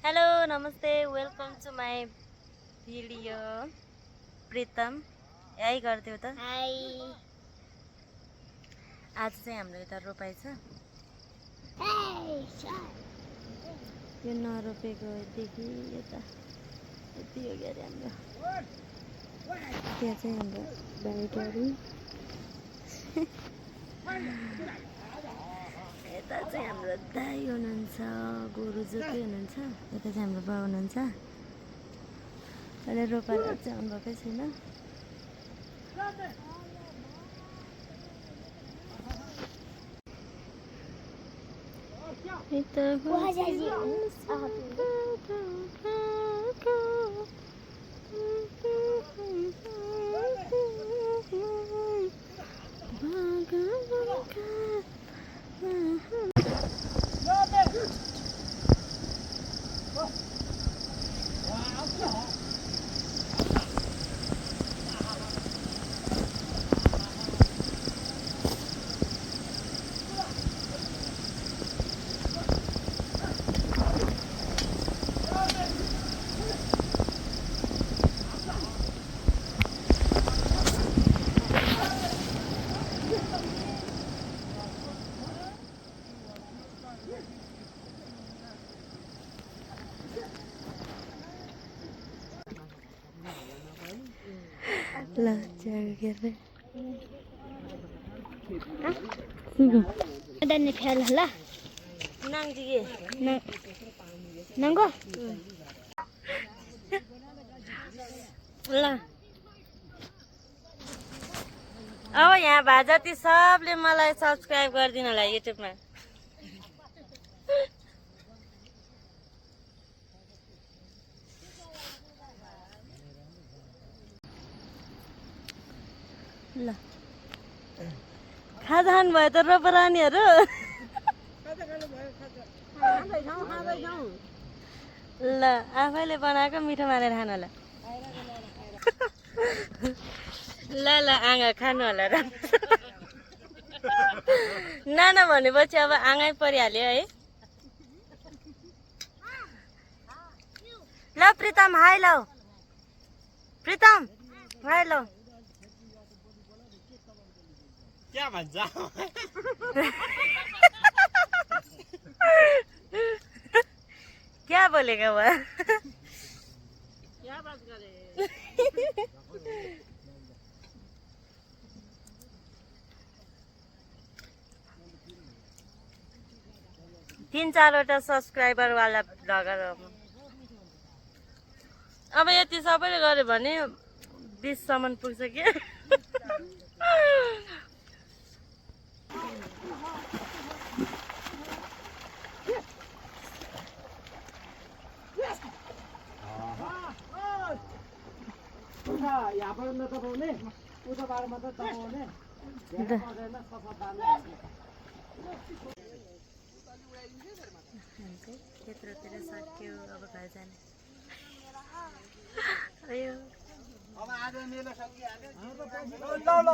Hello नमस्ते welcome to my video प्रीतम यही गर्थ्यौ त हाई आज चाहिँ हाम्रो यता रोपाइ छ यो नरोपेको देखि यता यति हो क्या हाम्रो त्यहाँ चाहिँ हाम्रो बाइकहरू यता चाहिँ हाम्रो दाइ हुनुहुन्छ गोरु जोत्दै हुनुहुन्छ यता चाहिँ हाम्रो बाउ हुनुहुन्छ अहिले रोपाएर चाहिँ आउनुभएकै छैन ल जागे Ada fel lah. nang dige Nanggo. ल अब यहाँ भए जति सबले मलाई सब्सक्राइब गरिदिनु होला युट्युबमा ल खाजा खानु भयो त रोपरानीहरू ल आफैले बनाएको मिठो मानेर खानु होला ल ल आँगा खानु होला र नाना भनेपछि अब आँगै परिहाल्यो है ल प्रीतम हाई लौ प्रीतम हाई लौ क्या भन्छ क्या बोलेगा वह क्या बात करे 3-4 वटा सब्सक्राइबर वाला भ्लगर हो म अब यति सबैले गर्यो भने 20 सम्म पुग्छ के यहाँ पर नतपाउने उताबाट मात्र तपाउने त्यत्रोतिर सक्यो अब घर जाने अयो अब आज मेलो सकिहाल्यो ल ल